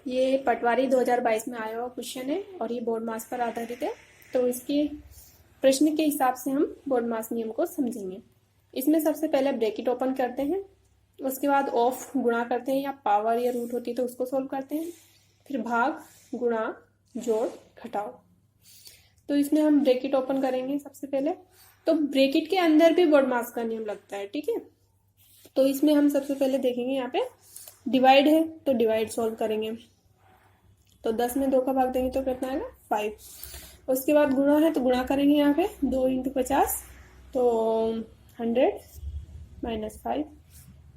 ये पटवारी 2022 में आया हुआ क्वेश्चन है और ये बोर्ड मास पर आधारित है। तो इसके प्रश्न के हिसाब से हम बोर्ड मास नियम को समझेंगे। इसमें सबसे पहले ब्रैकेट ओपन करते हैं, उसके बाद ऑफ गुणा करते हैं या पावर या रूट होती है तो उसको सोल्व करते हैं, फिर भाग गुणा जोड़ घटाओ। तो इसमें हम ब्रैकेट ओपन करेंगे सबसे पहले। तो ब्रैकेट के अंदर भी बोर्ड मास का नियम लगता है, ठीक है। तो इसमें हम सबसे पहले देखेंगे, यहाँ पे डिवाइड है तो डिवाइड सोल्व करेंगे। तो 10 में 2 का भाग देंगे तो कितना आएगा 5। उसके बाद गुणा है तो गुणा करेंगे, यहाँ पे 2 × 50 तो 100 - 5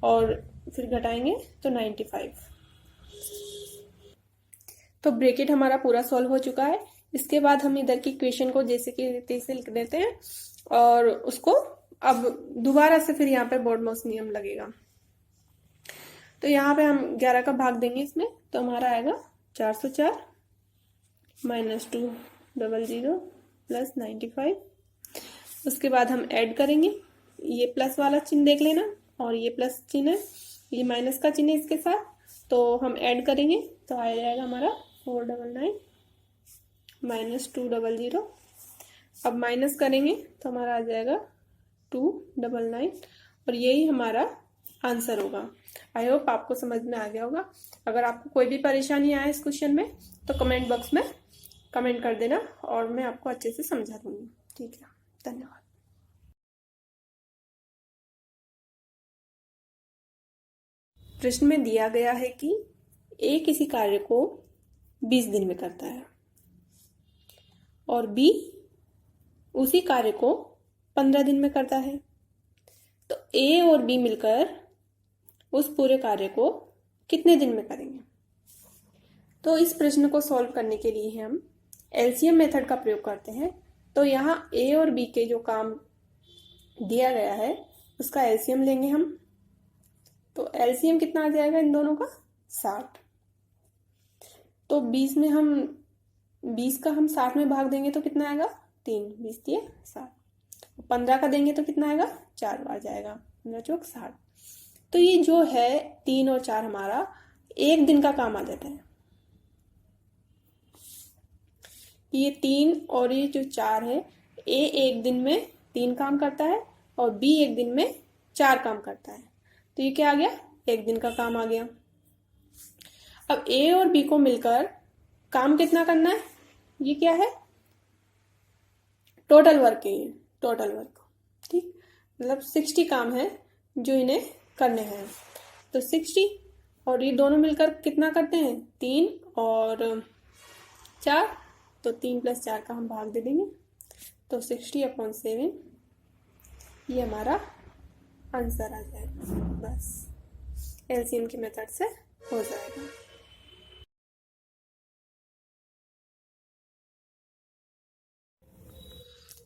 और फिर घटाएंगे तो 95। तो ब्रैकेट हमारा पूरा सॉल्व हो चुका है। इसके बाद हम इधर की इक्वेशन को जैसे कि तैसे लिख देते हैं और उसको अब दोबारा से फिर यहाँ पे बोर्ड मास नियम लगेगा। तो यहाँ पे हम 11 का भाग देंगे इसमें तो हमारा आएगा 404 - 200 + 95। उसके बाद हम ऐड करेंगे, ये प्लस वाला चिन्ह देख लेना और ये प्लस चिन्ह है, ये माइनस का चिन्ह है इसके साथ, तो हम ऐड करेंगे तो आ जाएगा हमारा 499 - 200। अब माइनस करेंगे तो हमारा आ जाएगा 299 और यही हमारा आंसर होगा। आई होप आपको समझ में आ गया होगा। अगर आपको कोई भी परेशानी आए इस क्वेश्चन में तो कमेंट बॉक्स में कमेंट कर देना और मैं आपको अच्छे से समझा दूंगी, ठीक है। धन्यवाद। प्रश्न में दिया गया है कि ए किसी कार्य को 20 दिन में करता है और बी उसी कार्य को 15 दिन में करता है। तो ए और बी मिलकर उस पूरे कार्य को कितने दिन में करेंगे। तो इस प्रश्न को सॉल्व करने के लिए हम एलसीएम मेथड का प्रयोग करते हैं। तो यहाँ ए और बी के जो काम दिया गया है उसका एलसीएम लेंगे हम। तो एलसीएम कितना आ जाएगा इन दोनों का 60। तो 20 का हम 60 में भाग देंगे तो कितना आएगा 3, 20 × 60। 15 का देंगे तो कितना आएगा 4 बार जाएगा, 15 × 4 = 60। तो ये जो है 3 और 4 हमारा एक दिन का काम आ जाता है। ये 3 और ये जो 4 है, ए एक दिन में 3 काम करता है और बी एक दिन में 4 काम करता है। तो ये क्या आ गया, एक दिन का काम आ गया। अब ए और बी को मिलकर काम कितना करना है, ये क्या है टोटल वर्क है, ये टोटल वर्क, ठीक। मतलब 60 काम है जो इन्हें करने हैं। तो 60 और ये दोनों मिलकर कितना करते हैं 3 और 4, तो 3 + 4 का हम भाग दे देंगे तो 60/7 ये हमारा आंसर आ जाएगा। बस एलसीएम की मेथड से हो जाएगा।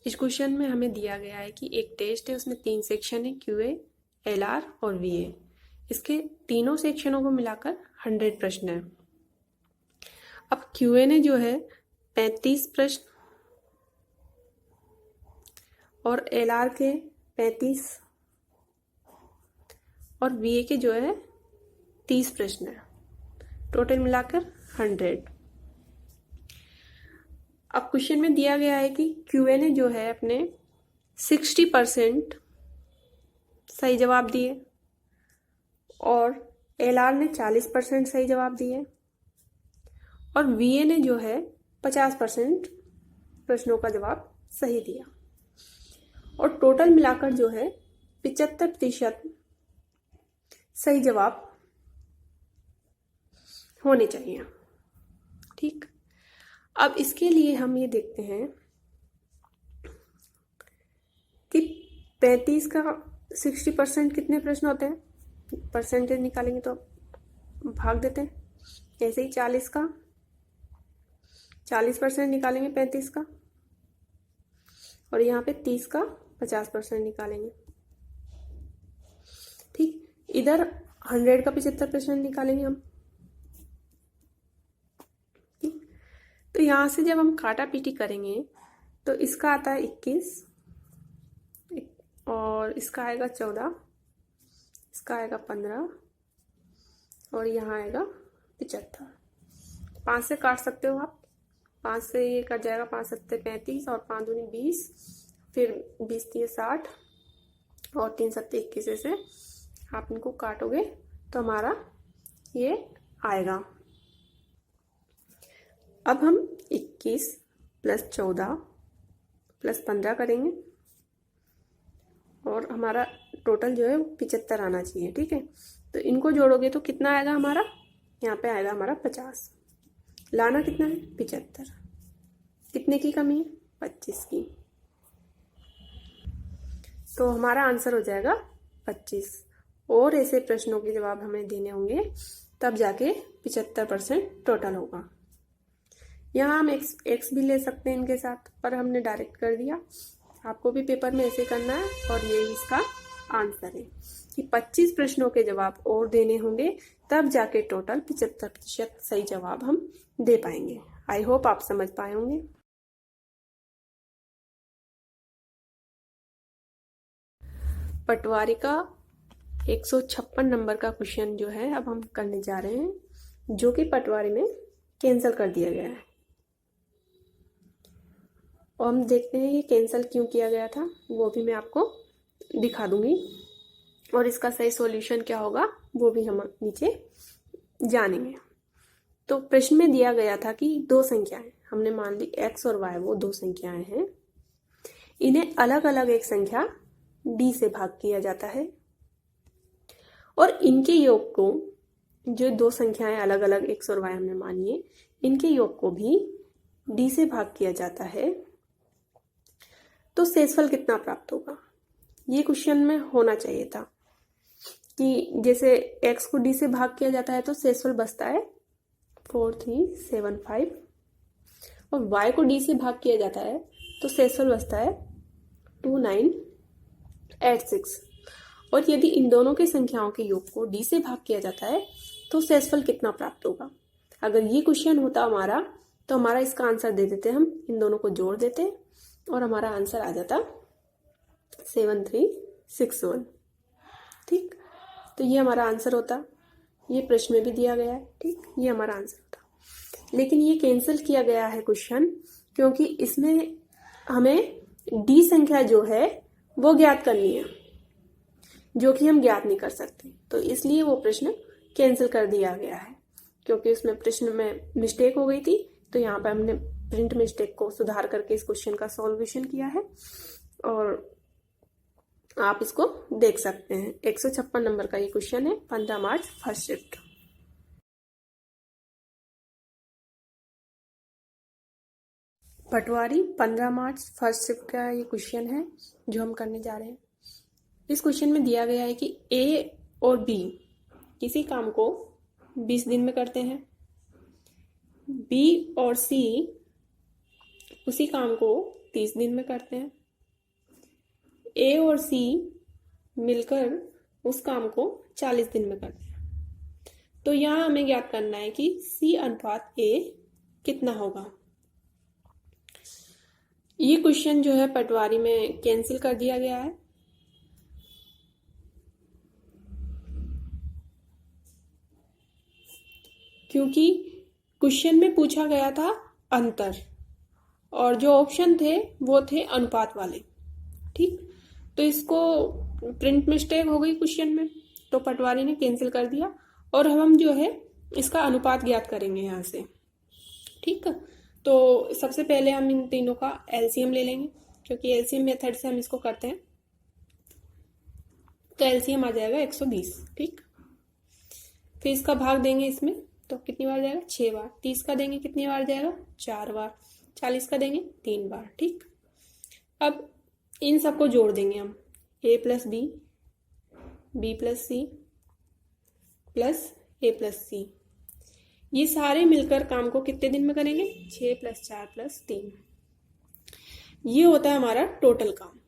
इस क्वेश्चन में हमें दिया गया है कि एक टेस्ट है, उसमें 3 सेक्शन है, क्यूए, एलआर और वीए। इसके तीनों सेक्शनों को मिलाकर 100 प्रश्न है। अब क्यूए ने जो है 35 प्रश्न और एलआर के 35 और वीए के जो है 30 प्रश्न है, टोटल मिलाकर 100। अब क्वेश्चन में दिया गया है कि क्यूए ने जो है अपने 60% सही जवाब दिए और एलआर ने 40% सही जवाब दिए और वीए ने जो है 50% प्रश्नों का जवाब सही दिया और टोटल मिलाकर जो है 75% सही जवाब होने चाहिए, ठीक। अब इसके लिए हम ये देखते हैं कि 35 का 60% कितने प्रश्न होते हैं, परसेंटेज निकालेंगे तो भाग देते हैं। ऐसे ही 40 का 40% निकालेंगे 35 का और यहाँ पे 30 का 50% निकालेंगे, ठीक। इधर 100 का 75% निकालेंगे हम, ठीक। तो यहाँ से जब हम काटा पीटी करेंगे तो इसका आता है 21 और इसका आएगा 14, इसका आएगा 15 और यहाँ आएगा 75। 5 से काट सकते हो आप, 5 से ये कट जाएगा, 5 सत्ते 35 और 5 दूनी 20, फिर 20 तीय 60 और 3 सत्ते 21 से आप इनको काटोगे तो हमारा ये आएगा। अब हम 21 + 14 + 15 करेंगे और हमारा टोटल जो है 75 आना चाहिए। ठीक है, तो इनको जोड़ोगे तो कितना आएगा हमारा, यहाँ पे आएगा हमारा 50। लाना कितना है 75, कितने की कमी है 25 की, तो हमारा आंसर हो जाएगा 25। और ऐसे प्रश्नों के जवाब हमें देने होंगे तब जाके 75% टोटल होगा। यहाँ हम एक्स भी ले सकते हैं इनके साथ, पर हमने डायरेक्ट कर दिया। आपको भी पेपर में ऐसे करना है और ये इसका आंसर है कि 25 प्रश्नों के जवाब और देने होंगे तब जाके टोटल 75% सही जवाब हम दे पाएंगे। आई होप आप समझ पाए होंगे। पटवारी का 156 नंबर का क्वेश्चन जो है अब हम करने जा रहे हैं, जो कि पटवारी में कैंसिल कर दिया गया है। और हम देखते हैं ये कैंसिल क्यों किया गया था, वो भी मैं आपको दिखा दूंगी और इसका सही सॉल्यूशन क्या होगा वो भी हम नीचे जानेंगे। तो प्रश्न में दिया गया था कि दो संख्याएं, हमने मान ली x और y वो दो संख्याएं हैं, इन्हें अलग अलग एक संख्या d से भाग किया जाता है और इनके योग को, जो दो संख्याएं अलग अलग x और y हमने मानी है, इनके योग को भी d से भाग किया जाता है, तो शेषफल कितना प्राप्त होगा। ये क्वेश्चन में होना चाहिए था कि जैसे x को d से भाग किया जाता है तो शेषफल बचता है 4375 और y को d से भाग किया जाता है तो शेषफल बचता है 2986। और यदि इन दोनों की संख्याओं के योग को d से भाग किया जाता है तो शेषफल कितना प्राप्त होगा। अगर ये क्वेश्चन होता हमारा तो हमारा इसका आंसर दे देते, हम इन दोनों को जोड़ देते और हमारा आंसर आ जाता 7361। ठीक, तो ये हमारा आंसर होता, ये प्रश्न में भी दिया गया है। ठीक, ये हमारा आंसर होता, लेकिन ये कैंसिल किया गया है क्वेश्चन क्योंकि इसमें हमें डी संख्या जो है वो ज्ञात करनी है, जो कि हम ज्ञात नहीं कर सकते, तो इसलिए वो प्रश्न कैंसिल कर दिया गया है। क्योंकि उसमें प्रश्न में मिस्टेक हो गई थी तो यहाँ पर हमने प्रिंट मिस्टेक को सुधार करके इस क्वेश्चन का सॉल्यूशन किया है और आप इसको देख सकते हैं। 156 नंबर का ये क्वेश्चन है, 15 मार्च फर्स्ट शिफ्ट। पटवारी 15 मार्च फर्स्ट शिफ्ट का ये क्वेश्चन है जो हम करने जा रहे हैं। इस क्वेश्चन में दिया गया है कि ए और बी किसी काम को 20 दिन में करते हैं, बी और सी उसी काम को 30 दिन में करते हैं, ए और सी मिलकर उस काम को 40 दिन में करते हैं। तो यहाँ हमें ज्ञात करना है कि सी अनुपात ए कितना होगा। ये क्वेश्चन जो है पटवारी में कैंसिल कर दिया गया है क्योंकि क्वेश्चन में पूछा गया था अंतर और जो ऑप्शन थे वो थे अनुपात वाले। ठीक, तो इसको प्रिंट मिस्टेक हो गई क्वेश्चन में तो पटवारी ने कैंसिल कर दिया और हम जो है इसका अनुपात ज्ञात करेंगे यहाँ से। ठीक, तो सबसे पहले हम इन तीनों का एलसीएम ले लेंगे क्योंकि एलसीएम मेथड से हम इसको करते हैं। तो एलसीएम आ जाएगा 120। ठीक, फिर इसका भाग देंगे इसमें तो कितनी बार जाएगा 6 बार। 30 का देंगे कितनी बार जाएगा 4 बार। 40 का देंगे 3 बार। ठीक, अब इन सबको जोड़ देंगे हम, a + b, b + c plus a + c, ये सारे मिलकर काम को कितने दिन में करेंगे 6 + 4 + 3। ये होता है हमारा टोटल काम।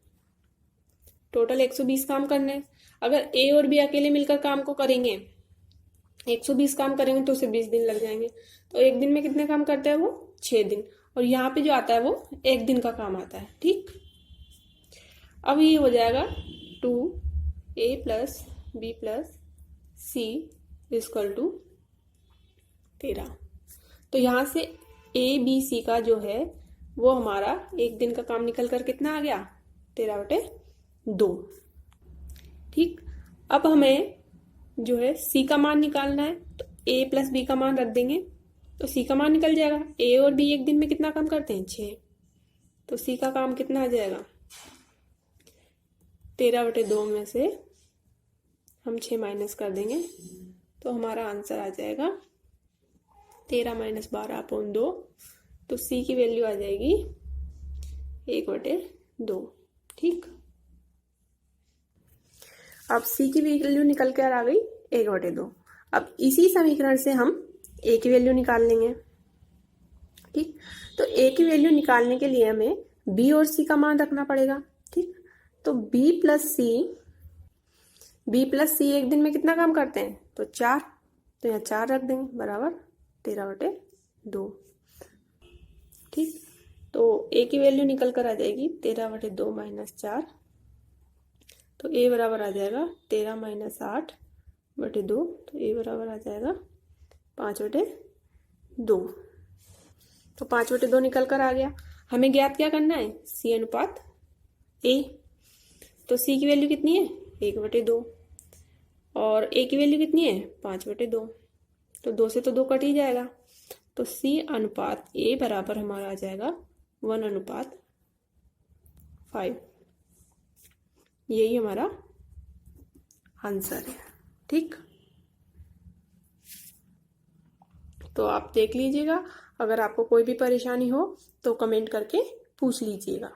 टोटल 120 काम करने हैं। अगर a और b अकेले मिलकर काम को करेंगे 120 काम करेंगे तो उसे 20 दिन लग जाएंगे। तो एक दिन में कितने काम करते हैं वो 6 दिन, और यहाँ पे जो आता है वो एक दिन का काम आता है। ठीक, अब ये हो जाएगा 2a + b + c = 13। तो यहाँ से ए बी सी का जो है वो हमारा एक दिन का काम निकल कर कितना आ गया, 13/2। ठीक, अब हमें जो है सी का मान निकालना है, तो ए प्लस बी का मान रख देंगे तो सी का मान निकल जाएगा। ए और बी एक दिन में कितना काम करते हैं, 6, तो सी का काम कितना आ जाएगा, 13/2 में से हम 6 माइनस कर देंगे तो हमारा आंसर आ जाएगा 13 - 12/2। तो सी की वैल्यू आ जाएगी 1/2। ठीक, अब सी की वैल्यू निकल कर आ गई 1/2। अब इसी समीकरण से हम ए की वैल्यू निकाल लेंगे। ठीक, तो ए की वैल्यू निकालने के लिए हमें बी और सी का मान रखना पड़ेगा। ठीक, तो बी प्लस सी एक दिन में कितना काम करते हैं, तो 4, तो यहाँ 4 रख देंगे बराबर 13/2। ठीक, तो ए की वैल्यू निकल कर आ जाएगी 13/2 - 4, तो ए बराबर आ जाएगा 13 - 8/2, तो ए बराबर आ जाएगा 5/2। तो 5/2 निकल कर आ गया। हमें ज्ञात क्या करना है, सी अनुपात ए। तो सी की वैल्यू कितनी है, 1/2, और ए की वैल्यू कितनी है, 5/2। तो 2 से तो 2 कट ही जाएगा, तो सी अनुपात ए बराबर हमारा आ जाएगा 1/5। यही हमारा आंसर है। ठीक, तो आप देख लीजिएगा, अगर आपको कोई भी परेशानी हो तो कमेंट करके पूछ लीजिएगा।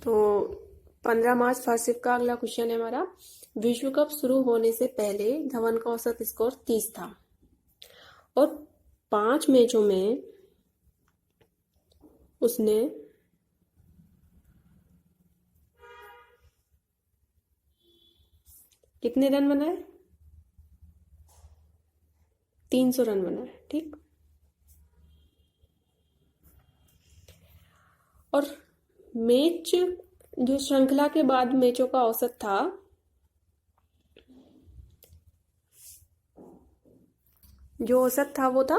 तो 15 मार्च फर्स्ट शिफ्ट का अगला क्वेश्चन है हमारा, विश्व कप शुरू होने से पहले धवन का औसत स्कोर 30 था और 5 मैचों में उसने कितने रन बनाए, 300 रन बनाए। ठीक, और मैच जो श्रृंखला के बाद मैचों का औसत था, जो औसत था वो था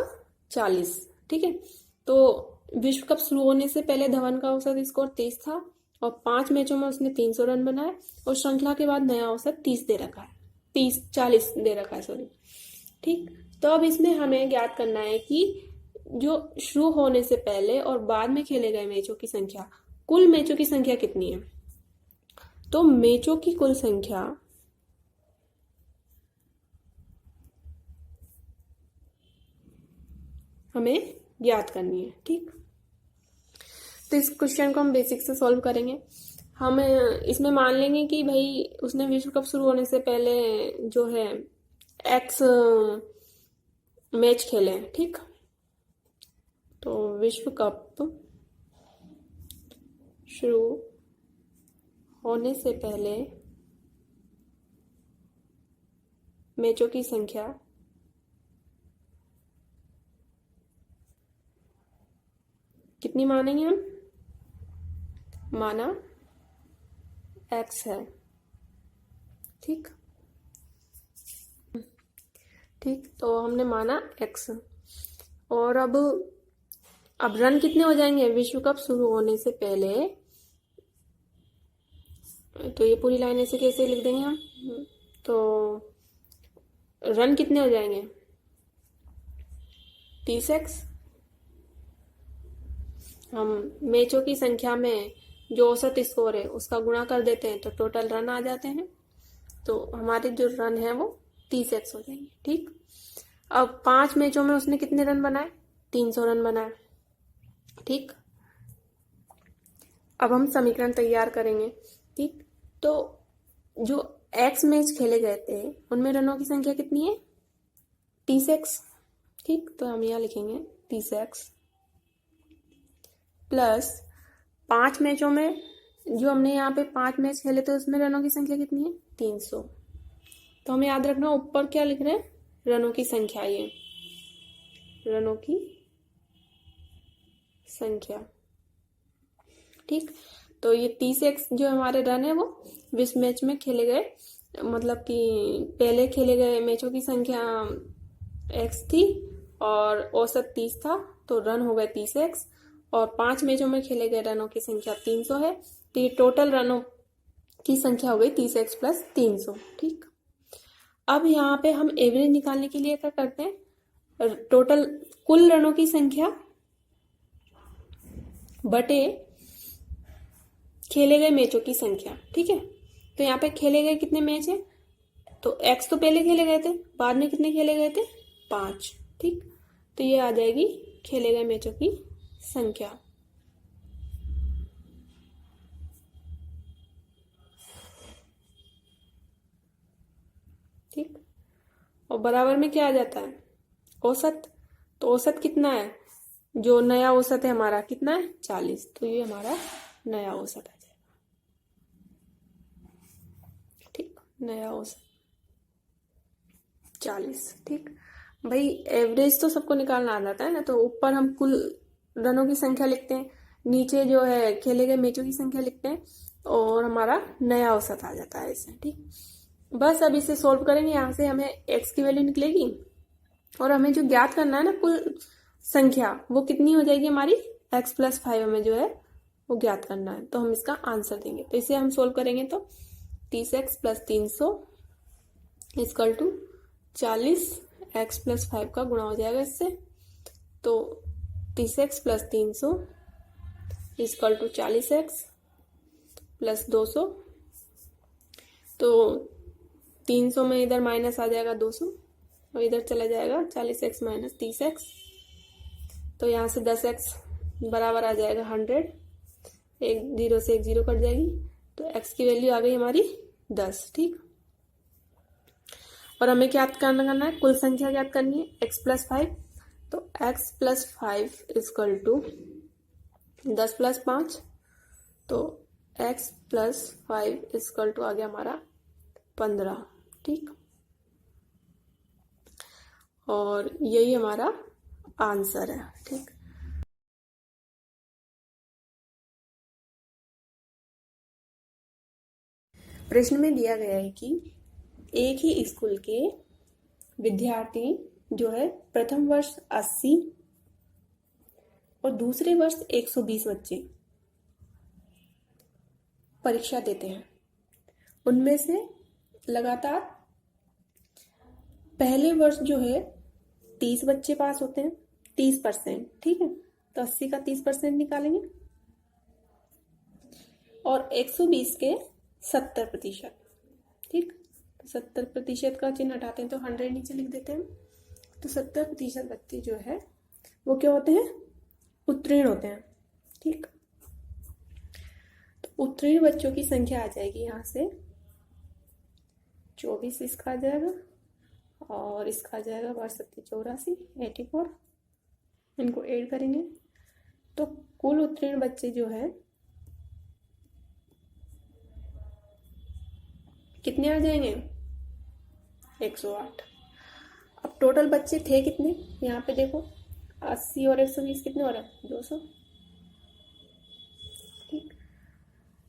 40। ठीक है, तो विश्व कप शुरू होने से पहले धवन का औसत स्कोर 30 था और 5 मैचों में उसने 300 रन बनाए और श्रृंखला के बाद नया औसत 30 दे रखा है, 40 दे रखा है, सॉरी। ठीक, तो अब इसमें हमें ज्ञात करना है कि जो शुरू होने से पहले और बाद में खेले गए मैचों की संख्या, कुल मैचों की संख्या कितनी है। तो मैचों की कुल संख्या हमें ज्ञात करनी है। ठीक, तो इस क्वेश्चन को हम बेसिक से सॉल्व करेंगे। हम इसमें मान लेंगे कि भाई उसने विश्व कप शुरू होने से पहले जो है एक्स मैच खेले हैं। ठीक, तो विश्व कप शुरू होने से पहले मैचों की संख्या कितनी मानेंगे हम, माना एक्स है। ठीक, तो हमने माना एक्स, और अब रन कितने हो जाएंगे विश्व कप शुरू होने से पहले, तो ये पूरी लाइन ऐसे कैसे लिख देंगे हम, तो रन कितने हो जाएंगे 30x, हम मैचों की संख्या में जो औसत स्कोर है उसका गुणा कर देते हैं तो टोटल रन आ जाते हैं, तो हमारे जो रन है वो 30x हो जाएंगे। ठीक, अब 5 मैचों में उसने कितने रन बनाए, 300 रन बनाए। ठीक, अब हम समीकरण तैयार करेंगे। ठीक, तो जो x मैच खेले गए थे उनमें रनों की संख्या कितनी है, 30x। ठीक, तो हम यहाँ लिखेंगे 30x प्लस 5 मैचों में जो हमने यहाँ पे 5 मैच खेले थे उसमें रनों की संख्या कितनी है, 300। तो हमें याद रखना ऊपर क्या लिख रहे हैं, रनों की संख्या, ये रनों की संख्या। ठीक, तो ये 30x जो हमारे रन है वो 20 मैच में खेले गए मतलब कि पहले खेले गए मैचों की संख्या x थी और औसत 30 था, तो रन हो गए 30x, और 5 मैचों में खेले गए रनों की संख्या 300 है, तो ये टोटल रनों की संख्या हो गई 30x प्लस 300। ठीक, अब यहाँ पे हम एवरेज निकालने के लिए क्या करते हैं, टोटल कुल रनों की संख्या बटे खेले गए मैचों की संख्या। ठीक है, तो यहाँ पे खेले गए कितने मैच है, तो x तो पहले खेले गए थे, बाद में कितने खेले गए थे, 5। ठीक, तो ये आ जाएगी खेले गए मैचों की संख्या। ठीक, और बराबर में क्या आ जाता है, औसत। तो औसत कितना है, जो नया औसत है हमारा कितना है, 40, तो ये हमारा नया औसत आ जाएगा। ठीक, नया औसत 40। ठीक भाई, एवरेज तो सबको निकालना आ जाता है ना, तो ऊपर हम कुल रनों की संख्या लिखते हैं, नीचे जो है खेले गए मैचों की संख्या लिखते हैं, और हमारा नया औसत आ जाता है इससे। ठीक, बस अब इसे सोल्व करेंगे, यहाँ से हमें x की वैल्यू निकलेगी, और हमें जो ज्ञात करना है ना कुल संख्या, वो कितनी हो जाएगी हमारी, x प्लस 5 हमें जो है वो ज्ञात करना है, तो हम इसका आंसर देंगे। तो इसे हम सोल्व करेंगे तो 30x plus 300 equal to 40, x plus 5 का गुणा हो जाएगा इससे, तो 30x plus 300 equal to 40x plus 200, तो 300 में इधर माइनस आ जाएगा 200, और इधर चला जाएगा 40x माइनस 30x, तो यहाँ से 10x बराबर आ जाएगा 100, एक जीरो से एक जीरो कट जाएगी, तो x की वैल्यू आ गई हमारी 10। ठीक, और हमें क्या करना है, कुल संख्या ज्ञात करनी है x प्लस 5, तो x plus 5 equal to 10 plus 5, तो x प्लस 5 इक्वल टू आ गया हमारा 15। ठीक, और यही हमारा आंसर है। ठीक, प्रश्न में दिया गया है कि एक ही स्कूल के विद्यार्थी जो है प्रथम वर्ष 80 और दूसरे वर्ष 120 बच्चे परीक्षा देते हैं, उनमें से लगातार पहले वर्ष जो है 30 बच्चे पास होते हैं, 30%। ठीक है, तो 80 का 30% निकालेंगे, और 120 के 70%। ठीक, तो 70% का चिन्ह हटाते हैं तो 100 नीचे लिख देते हैं, तो 70% बच्चे जो है वो क्या होते हैं, उत्तीर्ण होते हैं। ठीक, तो उत्तीर्ण बच्चों की संख्या आ जाएगी यहाँ से 24, इसका आ जाएगा, और इसका आ जाएगा 82, 84, इनको ऐड करेंगे, तो कुल उत्तीर्ण बच्चे जो है कितने आ जाएंगे, 108। अब टोटल बच्चे थे कितने, यहाँ पे देखो 80 और 120 कितने हो रहे हैं, 200। ठीक,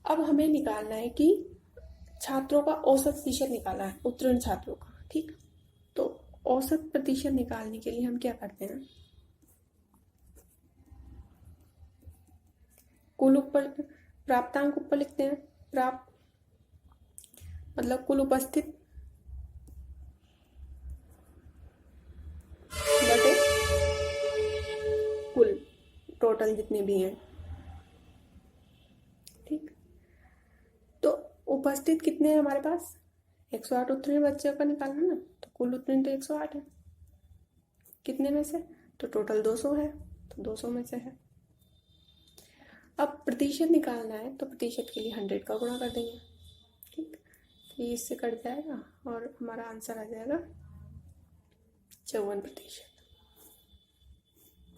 अब हमें निकालना है कि छात्रों का औसत प्रतिशत निकालना है, उत्तीर्ण छात्रों का। ठीक, तो औसत प्रतिशत निकालने के लिए हम क्या करते हैं, कुल ऊपर प्राप्तांक ऊपर लिखते हैं, प्राप्त मतलब कुल उपस्थित बटे कुल टोटल जितने भी हैं। ठीक, तो उपस्थित कितने हैं हमारे पास, 108 उत्तीर्ण बच्चों का निकालना ना, तो कुल उत्तीर्ण तो 108 है, कितने में से, तो टोटल 200 है, तो 200 में से है। अब प्रतिशत निकालना है, तो प्रतिशत के लिए 100 का गुणा कर देंगे। ठीक, तो ये इससे कट जाएगा, और हमारा आंसर आ जाएगा 54%।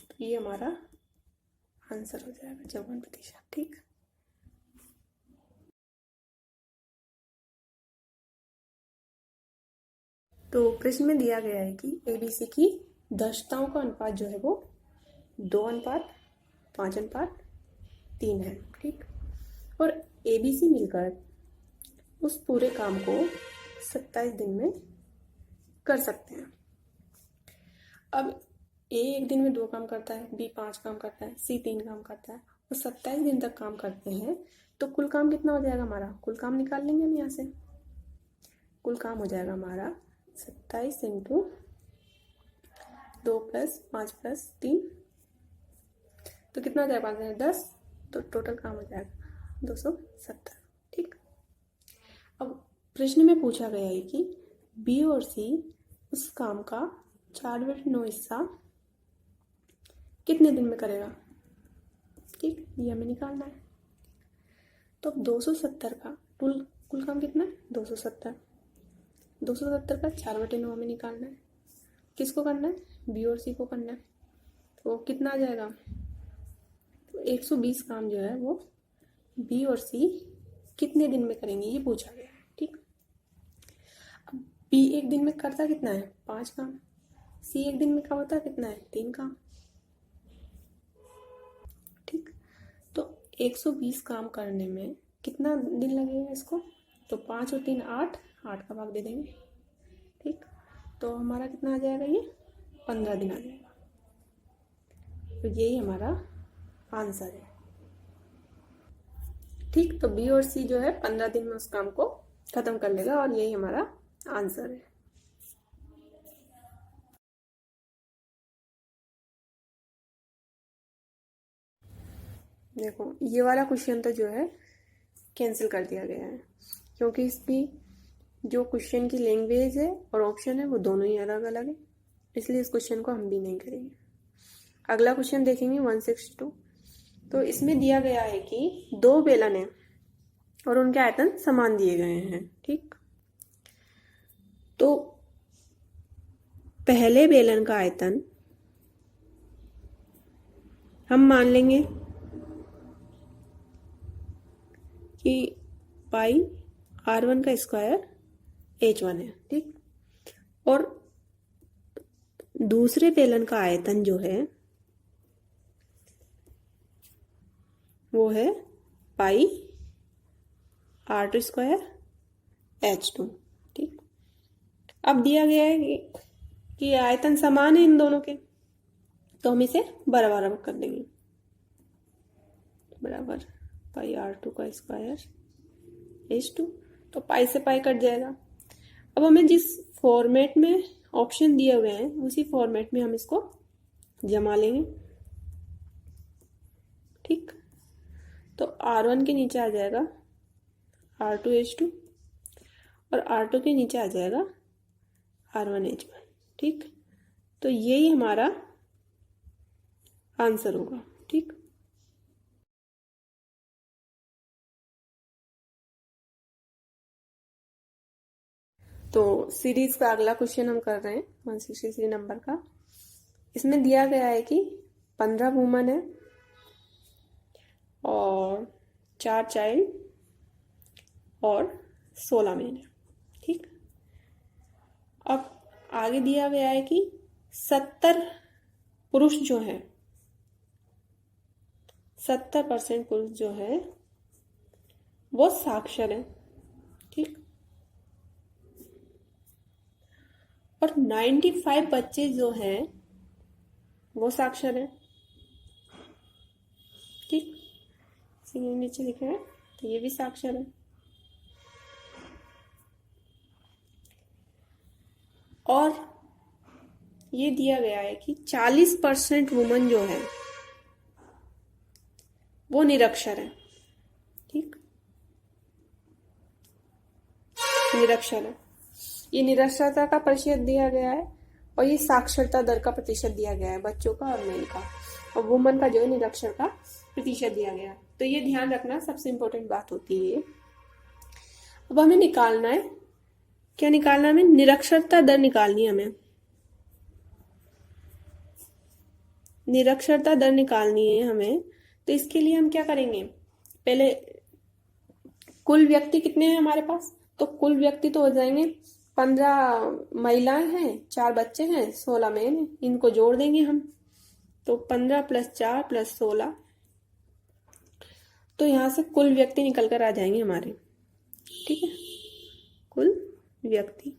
तो ये हमारा आंसर हो जाएगा 54%। ठीक, तो प्रश्न में दिया गया है कि एबीसी की दक्षताओं का अनुपात जो है वो 2:5:3 है। ठीक, और एबीसी मिलकर उस पूरे काम को 27 दिन में कर सकते हैं। अब ए एक दिन में 2 काम करता है, बी 5 काम करता है, सी 3 काम करता है, वो 27 दिन तक काम करते हैं, तो कुल काम कितना हो जाएगा हमारा? कुल काम निकाल लेंगे हम यहाँ से। कुल काम हो जाएगा हमारा 27 इंटू 2 + 5 + 3, तो कितना हो जाएगा? 5 10, तो टोटल काम हो जाएगा 270। ठीक। अब प्रश्न में पूछा गया है कि बी और सी उस काम का 4/9 हिस्सा कितने दिन में करेगा? ठीक, ये हमें निकालना है। तो अब 270 का कुल काम कितना है? 270 का 4/9 हमें निकालना है। किसको करना है? बी और सी को करना है। तो कितना आ जाएगा? तो 120 काम जो है वो बी और सी कितने दिन में करेंगे, ये पूछा गया है। ठीक। अब बी एक दिन में करता कितना है? 5 काम। सी एक दिन में करता कितना है? 3 काम। ठीक। तो 120 काम करने में कितना दिन लगेगा इसको? तो 5 और 3 8, 8 का भाग दे देंगे। ठीक। तो हमारा कितना आ जाएगा? ये 15 दिन आ जाएगा। तो यही हमारा आंसर है। ठीक। तो बी और सी जो है 15 दिन में उस काम को खत्म कर लेगा और यही हमारा आंसर है। देखो ये वाला क्वेश्चन तो जो है कैंसिल कर दिया गया है, क्योंकि इसकी जो क्वेश्चन की लैंग्वेज है और ऑप्शन है वो दोनों ही अलग अलग है, इसलिए इस क्वेश्चन को हम भी नहीं करेंगे। अगला क्वेश्चन देखेंगे 162। तो इसमें दिया गया है कि 2 बेलन है और उनके आयतन समान दिए गए हैं। ठीक। तो पहले बेलन का आयतन हम मान लेंगे कि पाई r1 का स्क्वायर h1 है। ठीक। और दूसरे बेलन का आयतन जो है वो है पाई r2 स्क्वायर h2। ठीक। अब दिया गया है कि आयतन समान है इन दोनों के, तो हम इसे बराबर कर देंगे। बराबर पाई r2 का स्क्वायर h2, तो पाई से पाई कट जाएगा। अब हमें जिस फॉर्मेट में ऑप्शन दिए हुए हैं उसी फॉर्मेट में हम इसको जमा लेंगे। ठीक। तो r1 के नीचे आ जाएगा r2h2 और r2 के नीचे आ जाएगा r1h1। ठीक। तो यही हमारा आंसर होगा। ठीक। तो सीरीज का अगला क्वेश्चन हम कर रहे हैं 163 नंबर का। इसमें दिया गया है कि 15 वुमन है और 4 चाइल्ड और 16 मेन है। ठीक। अब आगे दिया गया है कि 70 पुरुष जो है, 70% पुरुष जो है वो साक्षर है। ठीक। और 95 बच्चे जो हैं वो साक्षर है। ठीक। इसी नीचे लिखे हैं तो ये भी साक्षर है। और ये दिया गया है कि 40% वुमन जो है वो निरक्षर है। ठीक। निरक्षर है। ये निरक्षरता का प्रतिशत दिया गया है और ये साक्षरता दर का प्रतिशत दिया गया है, बच्चों का और मेल का, और वुमन का जो है निरक्षर का प्रतिशत दिया गया है। तो ये ध्यान रखना सबसे इंपॉर्टेंट बात होती है। अब हमें निकालना है, क्या निकालना है? हमें निरक्षरता दर निकालनी है। हमें निरक्षरता दर निकालनी है हमें। तो इसके लिए हम क्या करेंगे? पहले कुल व्यक्ति कितने हैं हमारे पास? तो कुल व्यक्ति तो हो जाएंगे 15 महिलाएं हैं, 4 बच्चे हैं, 16 मेन हैं, इनको जोड़ देंगे हम। तो 15 + 4 + 16, तो यहाँ से कुल व्यक्ति निकल कर आ जाएंगे हमारे। ठीक है। कुल व्यक्ति।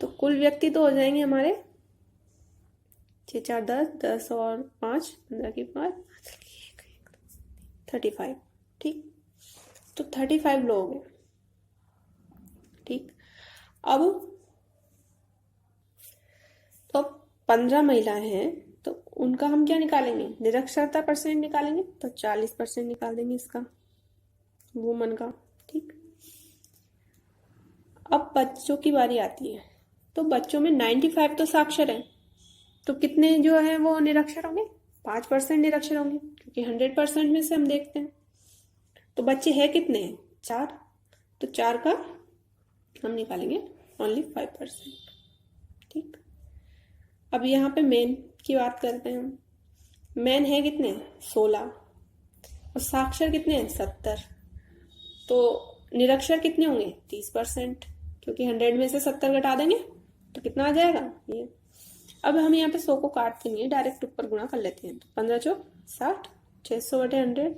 तो कुल व्यक्ति तो हो जाएंगे हमारे 6 4 10, 10 और 5 15 की 5 35। ठीक, तो 35 लोग हैं। ठीक, अब तो 15 महिलाएं हैं, तो उनका हम क्या निकालेंगे, निरक्षरता परसेंट निकालेंगे। तो 40% निकाल देंगे इसका, वुमन का। ठीक, अब बच्चों की बारी आती है। तो बच्चों में 95 तो साक्षर हैं, तो कितने जो है वो निरक्षर होंगे, 5% निरक्षर होंगे, क्योंकि 100% में से हम देखते हैं। तो बच्चे हैं कितने हैं, 4। तो 4 का हम निकालेंगे ओनली 5%। ठीक, अब यहाँ पे मेन की बात करते हैं हम। मेन है कितने, 16, और साक्षर कितने हैं, 70। तो निरक्षर कितने होंगे, 30%, क्योंकि 100 में से 70 घटा देंगे तो कितना आ जाएगा ये। अब हम यहाँ पे 100 को काट देंगे, डायरेक्ट ऊपर गुणा कर लेते हैं। तो 15 चौक 60, 600 बटे 100,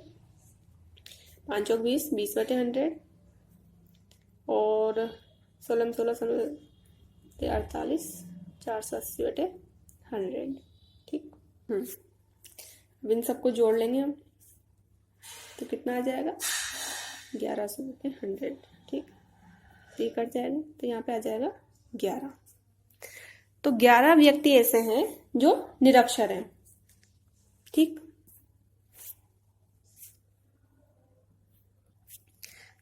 5 चौक 20, 20 बटे 100, और 16 16 48, 480 बटे 100। ठीक, अब इन सबको जोड़ लेंगे हम, तो कितना आ जाएगा, 1100 बटे 100। ठीक, तो ये कट जाएगा, तो यहाँ पे आ जाएगा 11। तो 11 व्यक्ति ऐसे हैं जो निरक्षर हैं। ठीक,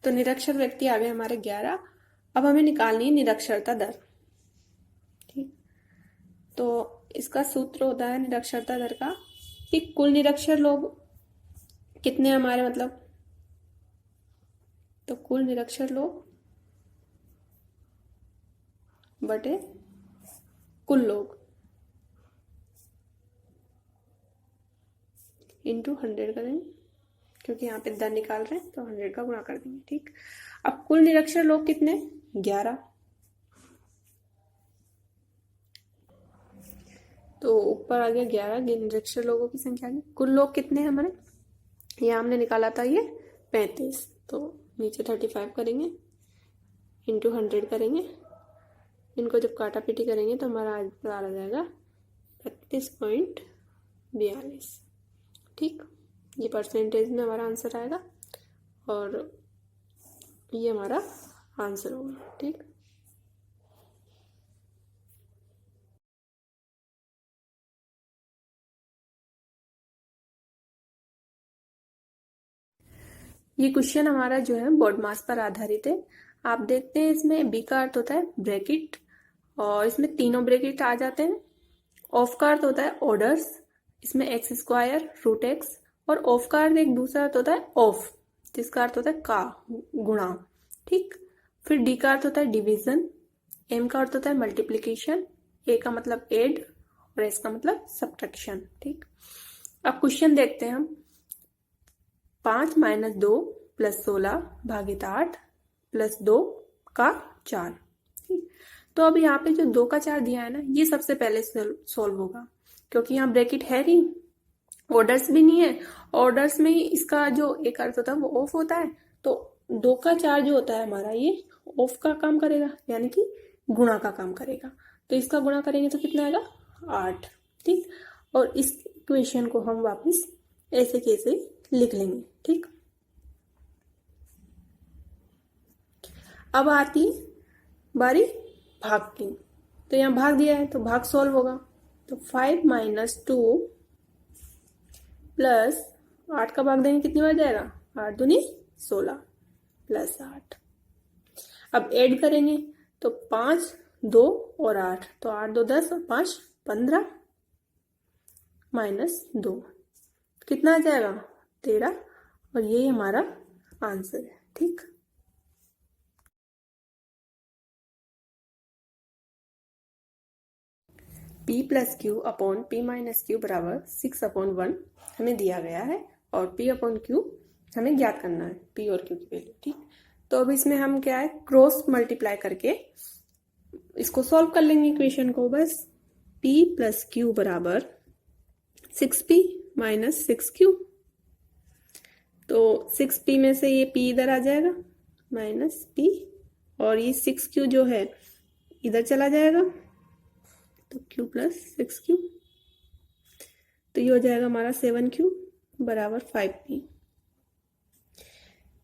तो निरक्षर व्यक्ति आ गए हमारे 11। अब हमें निकालनी है निरक्षरता दर। ठीक, तो इसका सूत्र होता है निरक्षरता दर का कि कुल निरक्षर लोग कितने हमारे, मतलब तो कुल निरक्षर लोग बटे कुल लोग इंटू 100 करेंगे, क्योंकि यहाँ पे दर निकाल रहे हैं तो 100 का गुणा कर देंगे। ठीक, अब कुल निरक्षर लोग कितने, 11। तो ऊपर आ गया 11 निरक्षर लोगों की संख्या। कुल लोग कितने हैं हमारे, यहाँ हमने निकाला था ये 35। तो नीचे 35 करेंगे, इंटू 100 करेंगे, इनको जब काटा पीटी करेंगे तो हमारा आंसर आ जाएगा 32.42। ठीक, ये परसेंटेज में हमारा आंसर आएगा, और ये हमारा आंसर होगा। ठीक, ये क्वेश्चन हमारा जो है बोर्ड मास पर आधारित है। आप देखते हैं इसमें बी का अर्थ होता है ब्रैकेट, और इसमें तीनों ब्रैकेट आ जाते हैं। ऑफ का अर्थ होता है ऑर्डर्स, इसमें एक्स स्क्वायर रूट एक्स, और ऑफ का अर्थ एक दूसरा अर्थ होता है ऑफ, जिसका अर्थ होता है का, गुणा। ठीक, फिर डी का अर्थ होता है डिवीजन, एम का अर्थ होता है मल्टीप्लीकेशन, ए का मतलब एड, और एस का मतलब सब्ट्रैक्शन। ठीक, अब क्वेश्चन देखते हैं हम। 5 - 2 + 16 भागित 8 + 2 का 4। ठीक, तो अब यहाँ पे जो 2 का 4 दिया है ना, ये सबसे पहले सोल्व होगा, क्योंकि यहाँ ब्रैकेट है नहीं, ऑर्डर्स भी नहीं है। ऑर्डर्स में ही इसका जो एक अर्थ होता है वो ऑफ होता है। तो 2 का 4 जो होता है हमारा, ये ऑफ का काम करेगा, यानी कि गुणा का काम करेगा। तो इसका गुणा करेंगे तो कितना आएगा, 8। ठीक, और इस इक्वेशन को हम वापस ऐसे कैसे लिख लेंगे। ठीक, अब आती बारी भाग की। तो यहाँ भाग दिया है तो भाग सॉल्व होगा। तो 5 - 2 प्लस 8 का भाग देंगे कितनी बार जाएगा, 8 दूनी 16 प्लस 8। अब ऐड करेंगे तो 5 2 और 8, तो 8 2 10 और 5 15 -2 कितना आ जाएगा, 13, और ये हमारा आंसर है। ठीक, P + Q upon P - Q बराबर 6/1 हमें दिया गया है, और P/Q हमें ज्ञात करना है, P और Q की वैल्यू। ठीक, तो अब इसमें हम क्या है, क्रॉस मल्टीप्लाई करके इसको सॉल्व कर लेंगे इक्वेशन को। बस P + Q बराबर 6P - 6Q, तो 6P में से ये P इधर आ जाएगा, -P और ये 6Q जो है इधर चला जाएगा, तो Q प्लस 6Q, तो ये हो जाएगा हमारा 7Q बराबर 5P।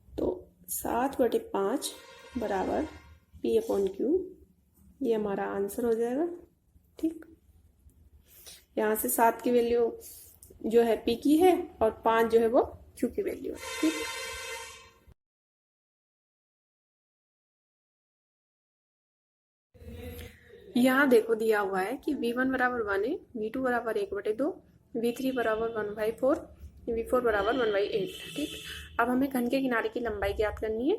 तो 7/5 बराबर P अपॉन Q, ये हमारा आंसर हो जाएगा। ठीक, यहाँ से 7 की वैल्यू जो है P की है और 5 जो है वो Q की वैल्यू है। ठीक, यहाँ देखो दिया हुआ है कि V1 बराबर 1 है, V2 बराबर 1/2, V3 बराबर 1/4, V4 बराबर 1/8। ठीक, अब हमें घन के किनारे की लंबाई ज्ञात करनी है,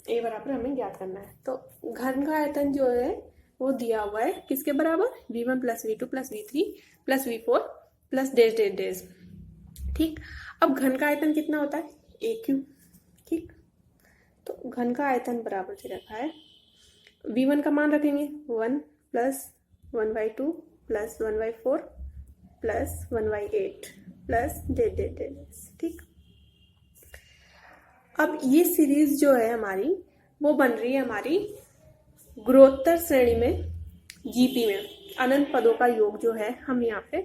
A बराबर हमें ज्ञात करना है। तो घन का आयतन जो है वो दिया हुआ है किसके बराबर, V1 plus V2 plus V3 plus V4 plus days days days. ठीक, अब घन का आयतन कितना होता है, AQ। ठीक, तो घन का आयतन बराबर से रखा है, V1 का मान रखेंगे 1 plus 1/2 plus 1/4 plus 1/8 plus days days days. ठीक, अब ये सीरीज जो है हमारी वो बन रही है हमारी गुणोत्तर श्रेणी में, जीपी में। अनंत पदों का योग जो है हम यहाँ पे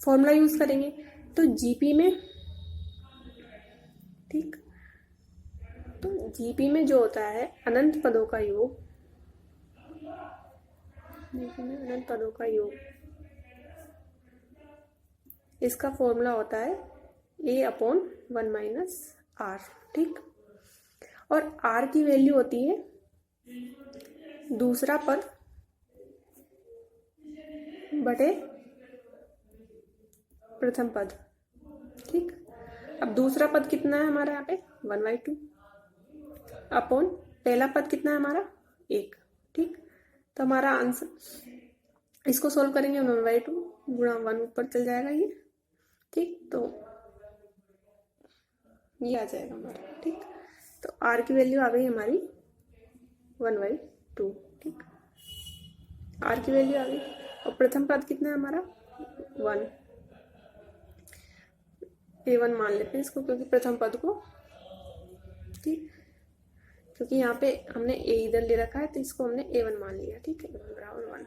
फॉर्मूला यूज करेंगे, तो जीपी में, ठीक, तो जीपी में जो होता है अनंत पदों का योग, जीपी में अनंत पदों का योग, इसका फॉर्मूला होता है A अपॉन 1 माइनस R। ठीक, और R की वैल्यू होती है दूसरा पद बटे प्रथम पद। ठीक, अब दूसरा पद कितना है हमारा यहाँ पे 1/2 अपॉन पहला पद कितना है हमारा 1। ठीक, तो हमारा आंसर, इसको सोल्व करेंगे 1/2 गुणा 1 ऊपर चल जाएगा ये। ठीक, तो ये आ जाएगा हमारा। ठीक, तो R की वैल्यू आ गई हमारी 1/2। ठीक, R की वैल्यू आ गई, और प्रथम पद कितना है हमारा 1, A1 मान लेते हैं इसको क्योंकि प्रथम पद को। ठीक, क्योंकि यहाँ पे हमने A इधर ले रखा है तो इसको हमने A1 मान लिया। ठीक है, A1 बराबर 1।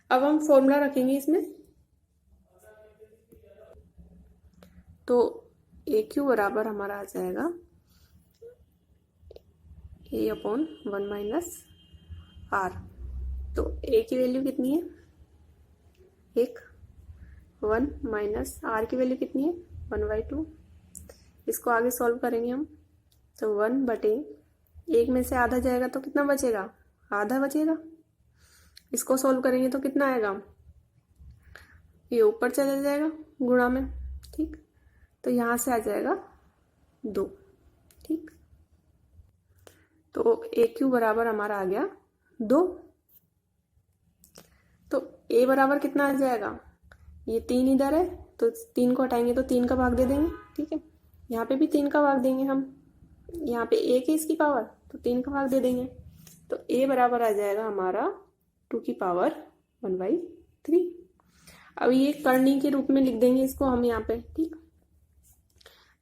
अब हम फॉर्मूला रखेंगे इसमें, तो AQ बराबर हमारा आ जाएगा A अपॉन 1 माइनस R। तो A की वैल्यू कितनी है 1, 1 माइनस R की वैल्यू कितनी है 1/2। इसको आगे सॉल्व करेंगे हम, तो 1 बटे 1 में से आधा जाएगा तो कितना बचेगा, आधा बचेगा। इसको सॉल्व करेंगे तो कितना आएगा, ये ऊपर चला जाएगा गुणा में। ठीक, तो यहाँ से आ जाएगा 2। ठीक, तो AQ बराबर हमारा आ गया 2। तो A बराबर कितना आ जाएगा, ये 3 इधर है तो 3 को हटाएंगे तो 3 का भाग दे देंगे। ठीक है, यहाँ पे भी 3 का भाग देंगे हम, यहाँ पे 1 है इसकी पावर तो 3 का भाग दे देंगे, तो A बराबर आ जाएगा हमारा 2 की पावर 1/3। अब ये करनी के रूप में लिख देंगे इसको हम यहाँ पे। ठीक,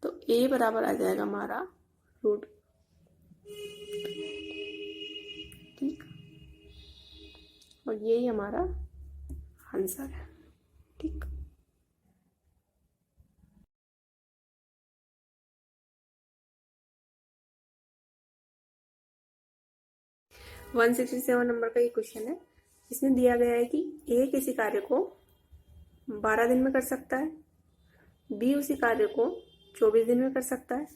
तो A बराबर आ जाएगा हमारा रूट। ठीक, और यही हमारा आंसर है। ठीक, वन 167 नंबर का ये क्वेश्चन है। इसमें दिया गया है कि A किसी कार्य को 12 दिन में कर सकता है, B उसी कार्य को 24 दिन में कर सकता है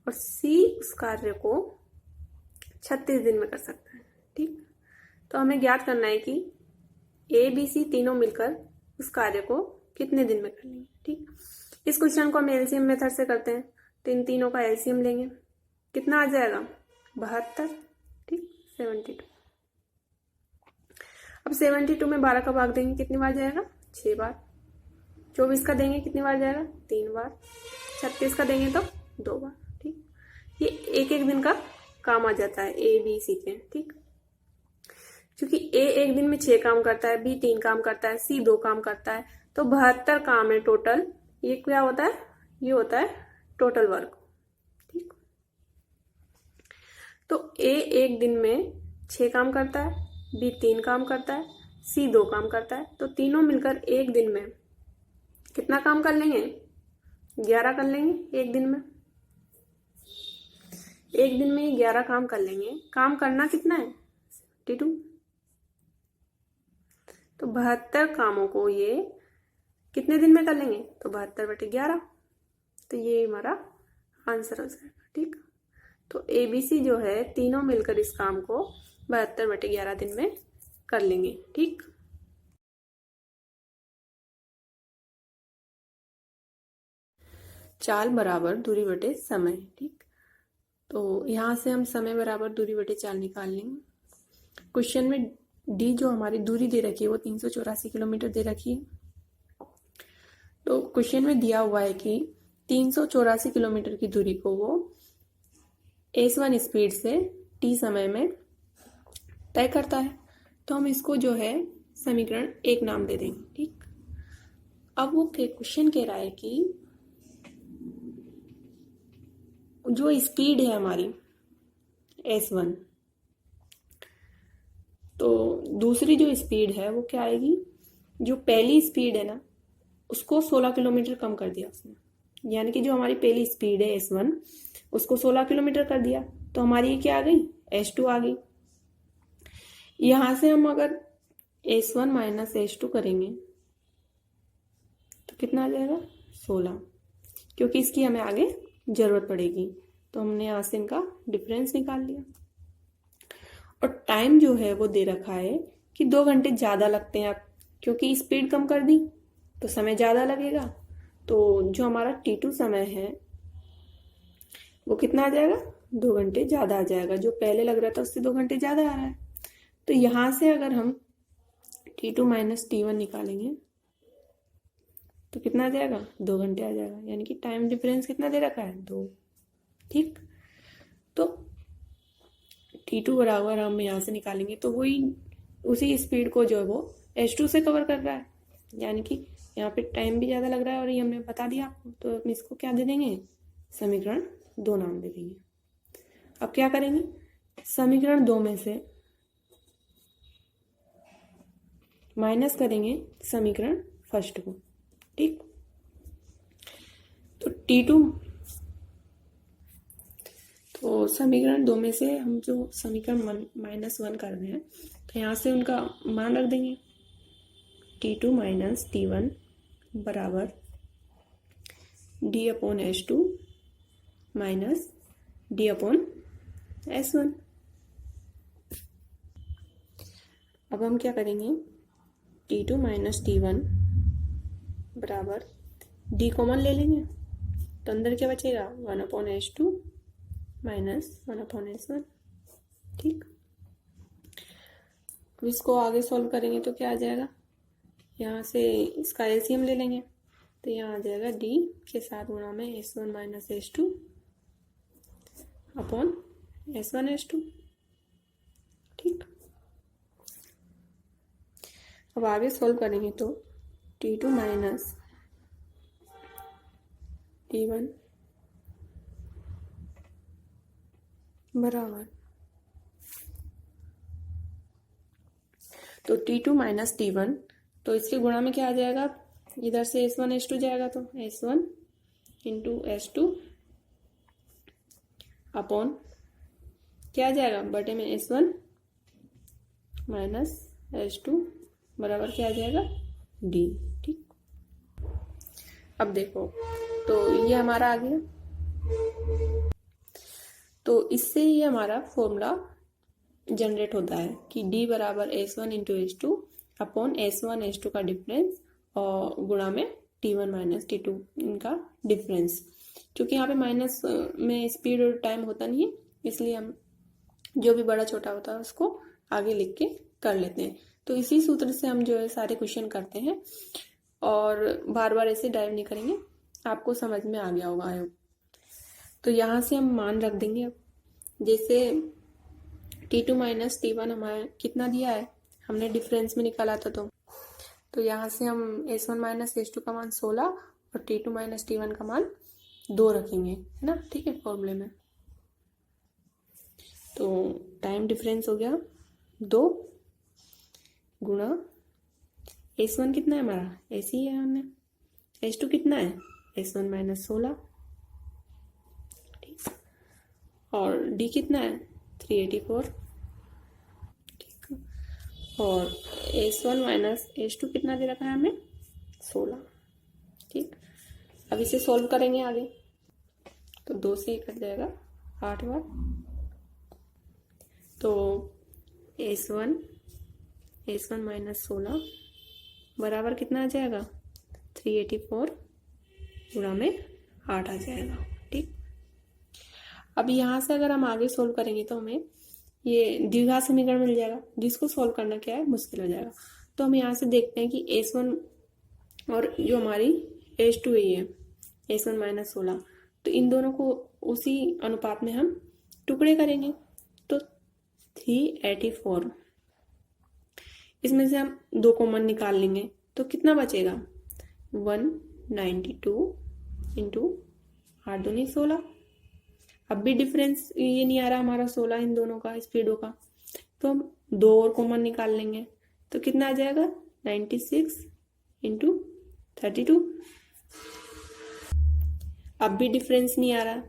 और C उस कार्य को 36 दिन में कर सकता है। ठीक, तो हमें ज्ञात करना है कि A B C तीनों मिलकर उस कार्य को कितने दिन में कर लेंगे। ठीक, इस क्वेश्चन को हम एलसीएम मेथड से करते हैं, तो इन तीनों का एलसीएम लेंगे, कितना आ जाएगा 72। ठीक, 72। अब 72 में 12 का भाग देंगे कितनी बार जाएगा 6 बार, 24 का देंगे कितनी बार जाएगा 3 बार, 36 का देंगे तो 2 बार। ठीक, ये एक एक दिन का काम आ जाता है A B C के। ठीक, क्योंकि A एक दिन में 6 काम करता है, B 3 काम करता है, C 2 काम करता है, तो 72 काम है टोटल। ये क्या होता है, ये होता है टोटल वर्क। ठीक, तो ए एक दिन में 6 काम करता है, बी 3 काम करता है, सी 2 काम करता है। तो तीनों मिलकर एक दिन में कितना काम कर लेंगे? 11 कर लेंगे एक दिन में। एक दिन में 11 काम कर लेंगे। काम करना कितना है? 52। तो 72 कामों को ये कितने दिन में कर लेंगे? तो 72/11। तो ये हमारा आंसर हो जाएगा। ठीक, तो ABC जो है तीनों मिलकर इस काम को 72/11 दिन में कर लेंगे। ठीक, चाल बराबर दूरी बटे समय। ठीक, तो यहाँ से हम समय बराबर दूरी बटे चाल निकाल लेंगे। क्वेश्चन में डी जो हमारी दूरी दे रखी है वो 384 किलोमीटर दे रखी है। तो क्वेश्चन में दिया हुआ है कि 384 किलोमीटर की दूरी को वो S1 स्पीड से T समय में तय करता है। तो हम इसको जो है समीकरण 1 नाम दे देंगे। ठीक, अब वो क्वेश्चन कह रहा है कि जो स्पीड है हमारी S1, तो दूसरी जो स्पीड है वो क्या आएगी? जो पहली स्पीड है ना उसको 16 किलोमीटर कम कर दिया उसने, यानी कि जो हमारी पहली स्पीड है S1 उसको 16 किलोमीटर कर दिया। तो हमारी क्या आ गई? S2 आ गई। यहां से हम अगर S1 माइनस S2 करेंगे तो कितना आ जाएगा? 16, क्योंकि इसकी हमें आगे जरूरत पड़ेगी। तो हमने यहां से इनका डिफरेंस निकाल लिया। और टाइम जो है वो दे रखा है कि 2 घंटे ज्यादा लगते हैं। अब क्योंकि स्पीड कम कर दी तो समय ज्यादा लगेगा। तो जो हमारा T2 समय है वो कितना आ जाएगा? 2 घंटे ज्यादा आ जाएगा। जो पहले लग रहा था उससे 2 घंटे ज्यादा आ रहा है। तो यहां से अगर हम T2 माइनस T1 निकालेंगे तो कितना आ जाएगा? 2 घंटे आ जाएगा। यानी कि टाइम डिफरेंस कितना दे रखा है? 2। ठीक, तो T2 बराबर हम यहाँ से निकालेंगे तो वही उसी स्पीड को जो है वो S2 से कवर कर रहा है। यानी कि यहाँ पे टाइम भी ज़्यादा लग रहा है और ये हमने बता दिया आपको। तो हम इसको क्या दे देंगे? समीकरण 2 नाम दे देंगे। अब क्या करेंगे? समीकरण 2 में से माइनस करेंगे समीकरण फर्स्ट को। ठीक, तो T2, तो समीकरण 2 में से हम जो समीकरण -1 कर रहे हैं तो यहाँ से उनका मान रख देंगे। T2 माइनस T1 बराबर D/S2 माइनस D/S1। अब हम क्या करेंगे? T2 माइनस T1 बराबर D कॉमन ले लेंगे तो अंदर क्या बचेगा? 1/S2 minus 1/S1। ठीक, तो इसको आगे सॉल्व करेंगे तो क्या आ जाएगा? यहाँ से इसका एलसीएम ले लेंगे तो यहाँ आ जाएगा D के साथ गुणा में S1 minus S2 upon S1 S2। ठीक, अब आगे सॉल्व करेंगे तो T2 माइनस T1 बराबर, तो T2 माइनस T1 तो इसके गुणा में क्या आ जाएगा? इधर से S1 S2 जाएगा तो S1 इंटू S2 अपॉन क्या आ जाएगा? बटे में S1 माइनस S2 बराबर क्या आ जाएगा? D। ठीक, अब देखो तो ये हमारा आ गया। तो इससे ये हमारा फॉर्मूला जनरेट होता है कि D बराबर S1 into S2 upon S1 S2 का डिफरेंस और गुणा में T1 माइनस T2 इनका डिफरेंस। क्योंकि यहाँ पे माइनस में स्पीड और टाइम होता नहीं है, इसलिए हम जो भी बड़ा छोटा होता है उसको आगे लिख के कर लेते हैं। तो इसी सूत्र से हम जो है सारे क्वेश्चन करते हैं और बार बार ऐसे डाइव नहीं करेंगे। आपको समझ में आ गया होगा आयोग। तो यहाँ से हम मान रख देंगे। अब जैसे T2 माइनस T1 हमारे कितना दिया है, हमने डिफरेंस में निकाला था। तो यहाँ से हम S1 माइनस S2 का मान 16 और T2 माइनस T1 का मान 2 रखेंगे, है ना। ठीक है, फॉर्मूले में। तो टाइम डिफरेंस हो गया 2 गुणा S1 कितना है हमारा, ऐसे ही है हमने, S2 कितना है, S1 माइनस 16, ठीक, और D कितना है 384, ठीक, और S1 माइनस S2 कितना दे रखा है हमें 16, ठीक। अब इसे सॉल्व करेंगे आगे, तो 2 से कट जाएगा 8 बार, तो S1 माइनस 16 बराबर कितना आ जाएगा 384 गुणा में 8 आ जाएगा, ठीक। अब यहाँ से अगर हम आगे सोल्व करेंगे तो हमें ये द्विघात समीकरण मिल जाएगा, जिसको सोल्व करना क्या है मुश्किल हो जाएगा। तो हम यहाँ से देखते हैं कि S1 और जो हमारी S2 है S1 माइनस 16, तो इन दोनों को उसी अनुपात में हम टुकड़े करेंगे। तो 384, इसमें से हम 2 कॉमन निकाल लेंगे तो कितना बचेगा 192 इंटू 8 दूनी 16। अब भी डिफरेंस ये नहीं आ रहा हमारा 16 इन दोनों का स्पीडों का, तो हम 2 और कॉमन निकाल लेंगे तो कितना आ जाएगा 96 इंटू 32। अब भी डिफरेंस नहीं आ रहा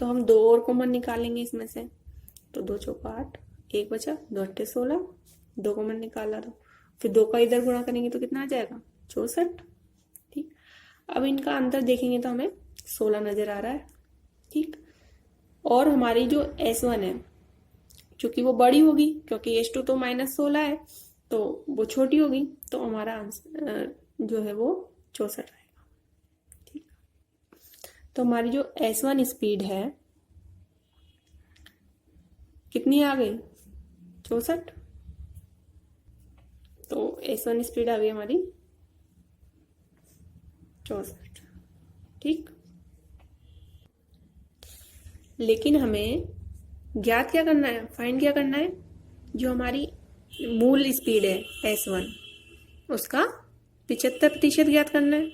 तो हम 2 और कॉमन निकालेंगे इसमें से, तो 2 चौका 8, 1 बचा, 2 अट्ठे 16, 2 कॉमन निकाला, तो फिर 2 का इधर गुणा करेंगे तो कितना आ जाएगा 64, ठीक। अब इनका अंतर देखेंगे तो हमें 16 नजर आ रहा है, ठीक। और हमारी जो S1 है चूंकि वो बड़ी होगी, क्योंकि S2 तो माइनस 16 है तो वो छोटी होगी, तो हमारा आंसर जो है वो 64 आएगा, ठीक। तो हमारी जो S1 स्पीड है कितनी आ गई 64, तो S1 स्पीड आ गई हमारी 64, ठीक। लेकिन हमें ज्ञात क्या करना है, फाइंड क्या करना है, जो हमारी मूल स्पीड है S1 उसका 75% ज्ञात करना है,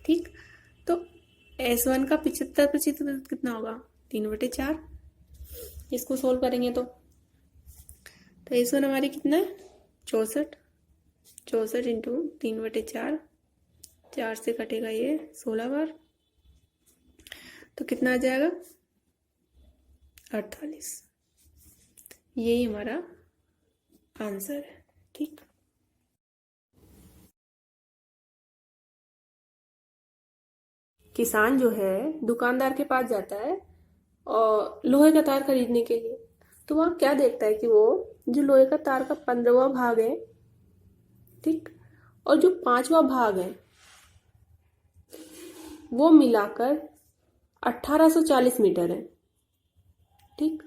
ठीक। तो S1 का 75% कितना होगा 3/4, इसको सोल्व करेंगे तो S1 हमारी कितना है 64 इंटू 3/4, 4 से कटेगा ये 16 बार, तो कितना आ जाएगा 48। यही हमारा आंसर है, ठीक। किसान जो है दुकानदार के पास जाता है और लोहे का तार खरीदने के लिए, तो वह क्या देखता है कि वो जो लोहे का तार का 15वां भाग है, ठीक, और जो 5वां भाग है वो मिलाकर 1840 मीटर है, ठीक।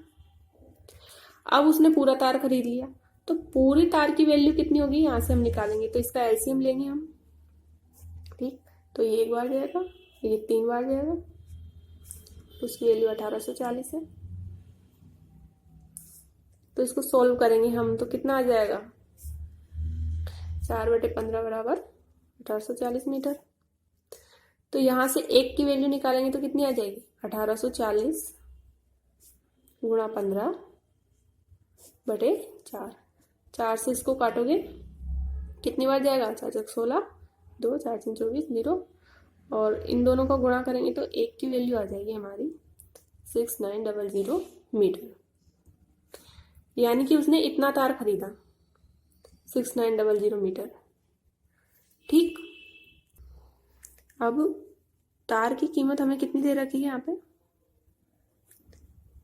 अब उसने पूरा तार खरीद लिया, तो पूरी तार की वैल्यू कितनी होगी यहां से हम निकालेंगे, तो इसका एलसीएम लेंगे हम, ठीक। तो ये 1 बार जाएगा, ये 3 बार जाएगा, उसकी वैल्यू 1840 है। तो इसको सोल्व करेंगे हम तो कितना आ जाएगा 4/15 बराबर 1840 मीटर। तो यहां से 1 की वैल्यू निकालेंगे तो कितनी आ जाएगी 1840 गुणा 15/4, 4 से इसको काटोगे कितनी बार जाएगा 4 × 16, 2 4 3 24 0, और इन दोनों को गुणा करेंगे तो 1 की वैल्यू आ जाएगी हमारी 6900 मीटर, यानी कि उसने इतना तार खरीदा 6900 मीटर, ठीक। अब तार की कीमत हमें कितनी दे रखी है यहाँ पे,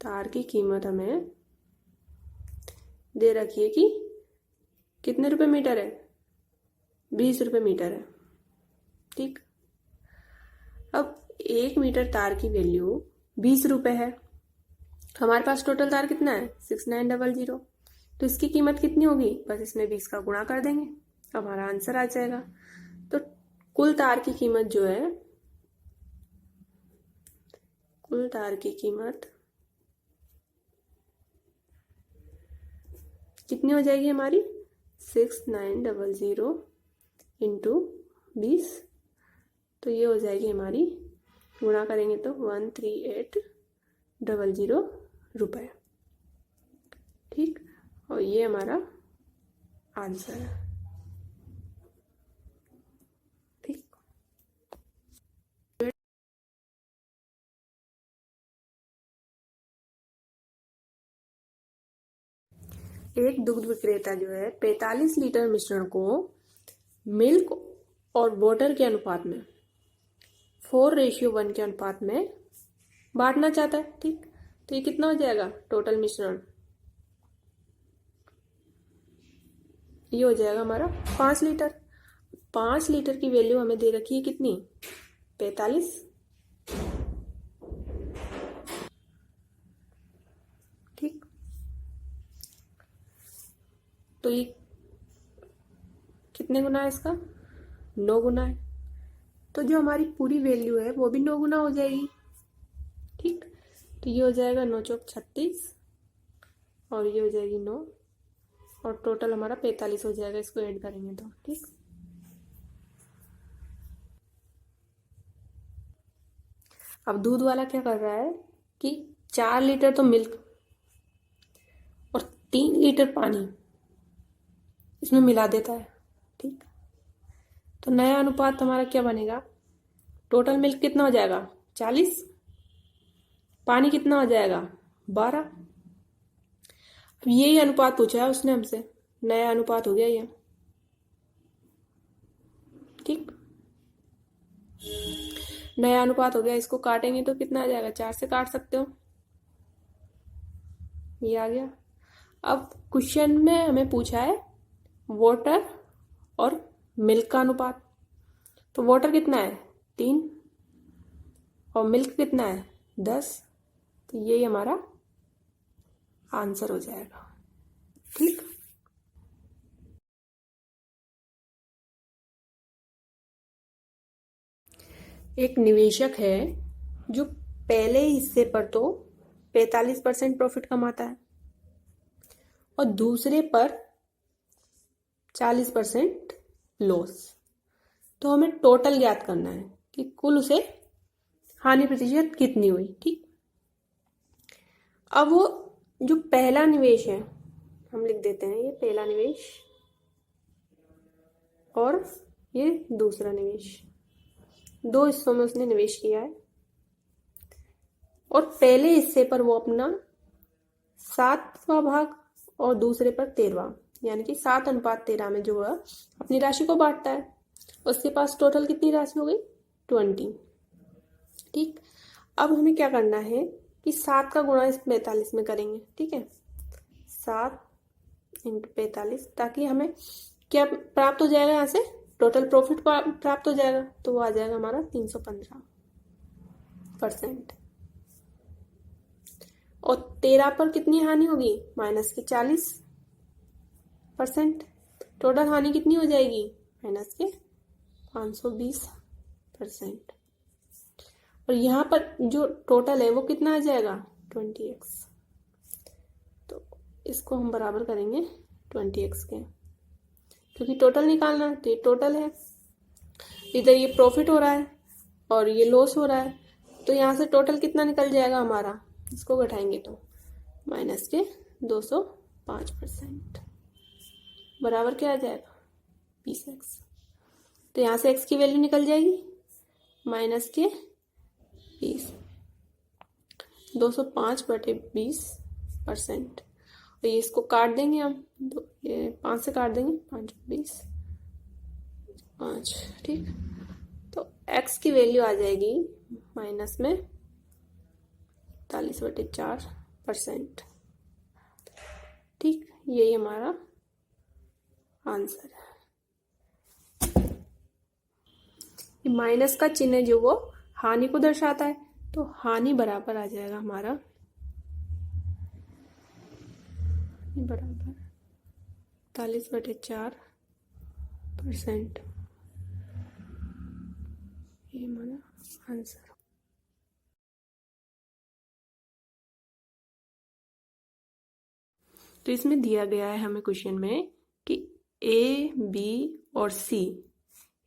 तार की कीमत हमें दे रखी है कि कितने रुपए मीटर है 20 रुपए मीटर है, ठीक। अब 1 मीटर तार की वैल्यू 20 रुपए है, हमारे पास टोटल तार कितना है 6900, तो इसकी कीमत कितनी होगी, बस इसमें 20 का गुणा कर देंगे, हमारा आंसर आ जाएगा। तो कुल तार की कीमत जो है, कुल तार की कीमत कितनी हो जाएगी हमारी 6900 इंटू 20, तो ये हो जाएगी हमारी, गुणा करेंगे तो 13800 रुपए, ठीक, और ये हमारा आंसर है। ठीक, एक दुग्ध विक्रेता जो है 45 लीटर मिश्रण को मिल्क और वाटर के अनुपात में 4:1 के अनुपात में बांटना चाहता है। ठीक, तो ये कितना हो जाएगा टोटल मिश्रण? ये हो जाएगा हमारा 5 लीटर। 5 लीटर की वैल्यू हमें दे रखी है कितनी? 45। ठीक, तो ये कितने गुना है इसका? 9 गुना है। तो जो हमारी पूरी वैल्यू है वो भी 9 गुना हो जाएगी। ठीक, तो ये हो जाएगा 9 चौक 36 और ये हो जाएगी 9 और टोटल हमारा 45 हो जाएगा इसको ऐड करेंगे तो। ठीक, अब दूध वाला क्या कर रहा है कि 4 लीटर तो मिल्क और 3 लीटर पानी इसमें मिला देता है। ठीक, तो नया अनुपात हमारा क्या बनेगा? टोटल मिल्क कितना हो जाएगा? 40। पानी कितना हो जाएगा? 12। अब यही अनुपात पूछा है उसने हमसे, नया अनुपात हो गया ये। ठीक, नया अनुपात हो गया। इसको काटेंगे तो कितना आ जाएगा? 4 से काट सकते हो, ये आ गया। अब क्वेश्चन में हमें पूछा है वाटर और मिल्क का अनुपात। तो वाटर कितना है? 3 और मिल्क कितना है? 10। तो यही हमारा आंसर हो जाएगा। ठीक, एक निवेशक है जो पहले हिस्से पर तो 45% प्रॉफिट कमाता है और दूसरे पर 40% लॉस। तो हमें टोटल ज्ञात करना है कि कुल उसे हानि प्रतिशत कितनी हुई। ठीक, अब वो जो पहला निवेश है हम लिख देते हैं, ये पहला निवेश और ये दूसरा निवेश, 2 हिस्सों में उसने निवेश किया है और पहले हिस्से पर वो अपना 7वां भाग और दूसरे पर 13वां, यानी कि 7:13 में जो है अपनी राशि को बांटता है। उसके पास टोटल कितनी राशि हो गई? 20। ठीक, अब हमें क्या करना है कि 7 का गुणा इस 45 में करेंगे। ठीक है, 7 × 45, ताकि हमें क्या प्राप्त हो जाएगा? यहाँ से टोटल प्रॉफिट प्राप्त हो जाएगा। तो वो आ जाएगा हमारा 315%। और 13 पर कितनी हानि होगी? माइनस की 40%। टोटल हानि कितनी हो जाएगी? माइनस के 520%। और यहाँ पर जो टोटल है वो कितना आ जाएगा? 20x। तो इसको हम बराबर करेंगे 20x के, क्योंकि टोटल निकालना है। तो ये टोटल है, इधर ये प्रॉफिट हो रहा है और ये लॉस हो रहा है। तो यहाँ से टोटल कितना निकल जाएगा हमारा? इसको घटाएंगे तो माइनस के 205% बराबर क्या आ जाएगा? 20x। तो यहाँ से x की वैल्यू निकल जाएगी माइनस के 20, 205/20%। और ये इसको काट देंगे हम, ये 5 से काट देंगे, 5 20 5। ठीक, तो x की वैल्यू आ जाएगी माइनस में 43/4%। ठीक, यही हमारा आंसर है। माइनस का चिन्ह जो वो हानि को दर्शाता है, तो हानि बराबर आ जाएगा हमारा बराबर 43/4%। ये हमारा आंसर। तो इसमें दिया गया है हमें क्वेश्चन में कि ए, बी और सी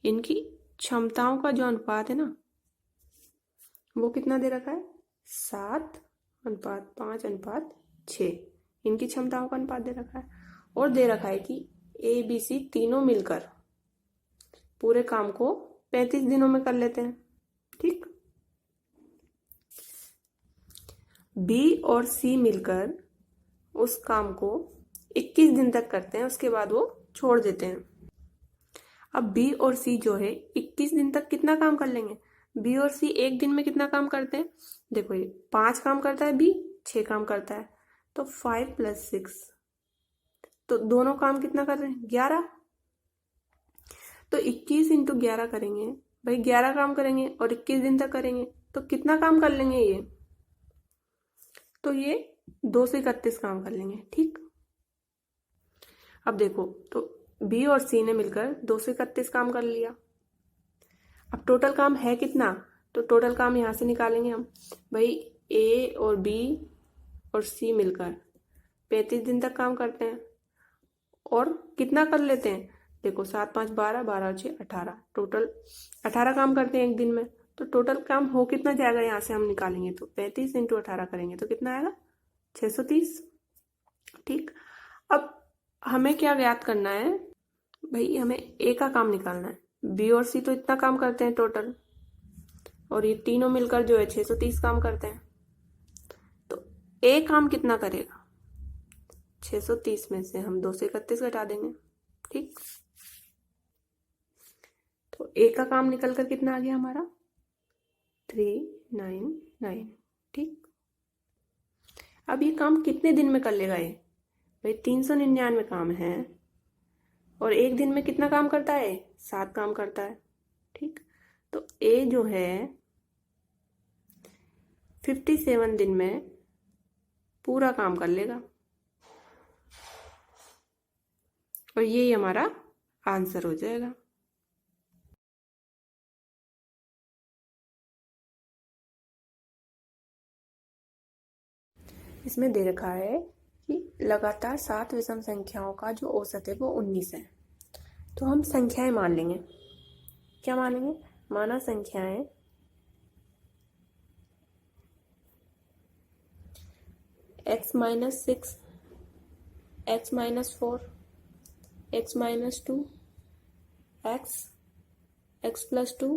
इनकी क्षमताओं का जो अनुपात है ना वो कितना दे रखा है? 7:5:6। इनकी क्षमताओं का अनुपात दे रखा है, और दे रखा है कि ए बी सी तीनों मिलकर पूरे काम को 35 दिनों में कर लेते हैं। ठीक, बी और सी मिलकर उस काम को 21 दिन तक करते हैं, उसके बाद वो छोड़ देते हैं। अब बी और सी जो है 21 दिन तक कितना काम कर लेंगे? बी और सी एक दिन में कितना काम करते हैं? देखो, ये 5 काम करता है, बी 6 काम करता है, तो 5 + 6, तो दोनों काम कितना कर रहे हैं? 11। तो 21 × 11 करेंगे भाई, 11 काम करेंगे और 21 दिन तक करेंगे, तो कितना काम कर लेंगे ये? तो ये 231 काम कर लेंगे। ठीक, अब देखो, तो बी और सी ने मिलकर 231 काम कर लिया। अब टोटल काम है कितना? तो टोटल काम यहां से निकालेंगे हम भाई, ए और बी और सी मिलकर 35 दिन तक काम करते हैं, और कितना कर लेते हैं? देखो, 7 × 5 = 12, 12 और 6 = 18, टोटल 18 काम करते हैं एक दिन में। तो टोटल काम हो कितना जाएगा यहाँ से हम निकालेंगे? तो 35 × 18 करेंगे तो कितना आएगा? 630। ठीक, अब हमें क्या ज्ञात करना है भाई? हमें ए का काम निकालना है। बी और सी तो इतना काम करते हैं टोटल, और ये तीनों मिलकर जो है 630 काम करते हैं। तो ए काम कितना करेगा? 630 में से हम 231 घटा देंगे। ठीक, तो ए का काम निकल कर कितना आ गया हमारा? 399। ठीक, अब ये काम कितने दिन में कर लेगा ये? भाई 399 काम है, और एक दिन में कितना काम करता है? 7 काम करता है। ठीक, तो ए जो है 57 दिन में पूरा काम कर लेगा, और यही हमारा आंसर हो जाएगा। इसमें दे रखा है कि लगातार 7 विषम संख्याओं का जो औसत है वो 19 है। तो हम संख्याएं मान लेंगे। क्या मानेंगे? माना संख्याएं x - 6, x - 4, x - 2, x, x + 2,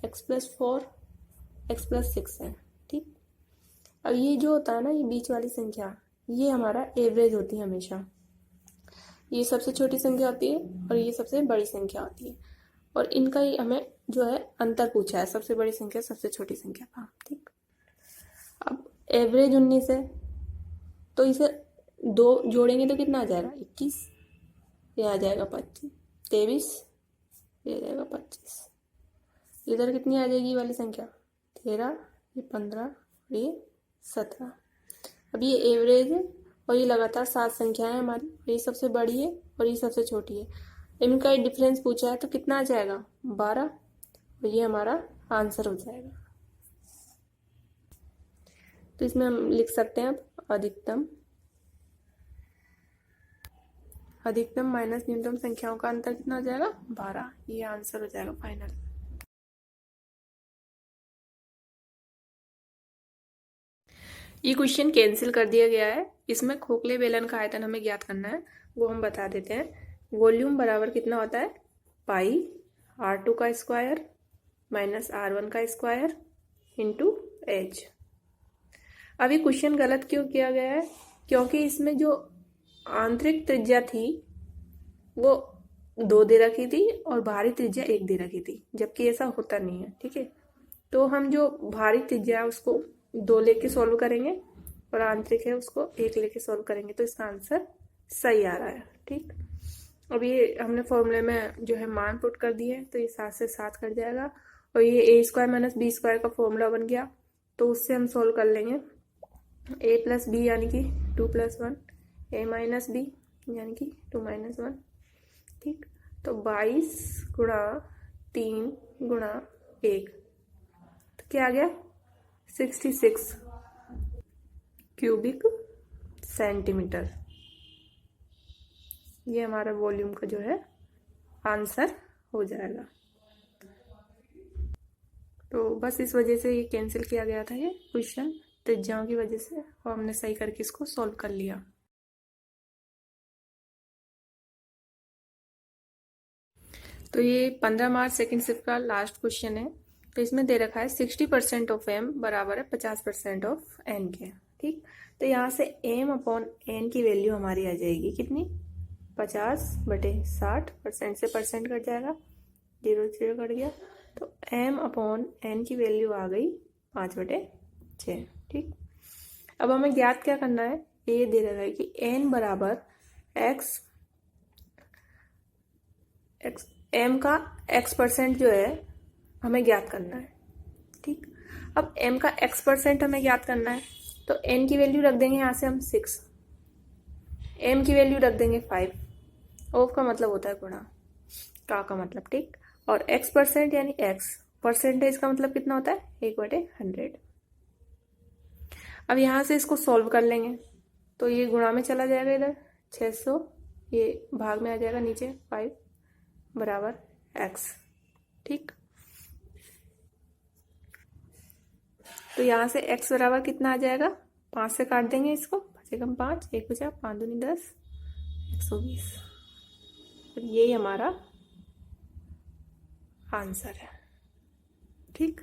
x + 4, x + 6 है। ठीक, अब ये जो होता है ना, ये बीच वाली संख्या, ये हमारा एवरेज होती है हमेशा। ये सबसे छोटी संख्या होती है और ये सबसे बड़ी संख्या होती है, और इनका ही हमें जो है अंतर पूछा है, सबसे बड़ी संख्या सबसे छोटी संख्या का। ठीक, अब एवरेज 19 है, तो इसे 2 जोड़ेंगे तो कितना आ जाएगा? 21, ये आ जाएगा 25, 23, ये आ जाएगा 25। इधर कितनी आ जाएगी वाली संख्या? 13, ये 15, ये 17। अब ये एवरेज है, और ये लगातार 7 संख्याएं हैं हमारी, ये सबसे बड़ी है और ये सबसे छोटी है। इनका डिफरेंस पूछा है तो कितना आ जाएगा? 12, और ये हमारा आंसर हो जाएगा। तो इसमें हम लिख सकते हैं अब अधिकतम माइनस न्यूनतम संख्याओं का अंतर कितना हो जाएगा? 12, ये आंसर हो जाएगा फाइनल। ये क्वेश्चन कैंसिल कर दिया गया है। इसमें खोखले बेलन का आयतन हमें ज्ञात करना है, वो हम बता देते हैं। वॉल्यूम बराबर कितना होता है? पाई r2 का स्क्वायर माइनस r1 का स्क्वायर इंटू h। अब ये क्वेश्चन गलत क्यों किया गया है? क्योंकि इसमें जो आंतरिक त्रिज्या थी वो 2 दे रखी थी और बाहरी त्रिज्या 1 दे रखी थी, जबकि ऐसा होता नहीं है। ठीक है, तो हम जो बाहरी त्रिज्या है उसको 2 लेके सॉल्व करेंगे और आंतरिक है उसको 1 लेके सॉल्व करेंगे, तो इसका आंसर सही आ रहा है। ठीक, अब ये हमने फॉर्मूले में जो है मान पुट कर दिए, तो ये 7 से 7 कट जाएगा, और ये a² - b² का फॉर्मूला बन गया, तो उससे हम सॉल्व कर लेंगे। a + b यानी कि 2 + 1, a - b यानी कि 2 - 1। ठीक, तो 22 × 3 × 1, तो क्या आ गया? 66 क्यूबिक सेंटीमीटर। ये हमारा वॉल्यूम का जो है आंसर हो जाएगा। तो बस इस वजह से ये कैंसिल किया गया था ये क्वेश्चन। त्रिज्याओं की वजह से, और हमने सही करके इसको सॉल्व कर लिया। तो ये 15 मार्च सेकेंड शिफ्ट का लास्ट क्वेश्चन है। तो इसमें दे रखा है 60% ऑफ एम बराबर है 50% ऑफ एन के। ठीक, तो यहाँ से एम अपॉन एन की वैल्यू हमारी आ जाएगी कितनी, 50/60, से परसेंट कट जाएगा, 0 कट गया, तो एम अपॉन एन की वैल्यू आ गई 5/6। ठीक, अब हमें ज्ञात क्या करना है, ये दे रखा है कि एन बराबर एक्स एम का x% जो है हमें ज्ञात करना है। ठीक, अब m का x% हमें ज्ञात करना है, तो n की वैल्यू रख देंगे यहाँ से हम 6, m की वैल्यू रख देंगे 5। ऑफ का मतलब होता है गुणा, का मतलब। ठीक, और x% यानी x परसेंटेज का मतलब कितना होता है, 1/100। अब यहाँ से इसको सॉल्व कर लेंगे, तो ये गुणा में चला जाएगा, इधर 600, ये भाग में आ जाएगा नीचे 5 बराबर x। ठीक, तो यहाँ से x बराबर कितना आ जाएगा, 5 से काट देंगे इसको, बचेगा 5, 1 बचा, 5 दूनी 10, 120। तो यही हमारा आंसर है। ठीक।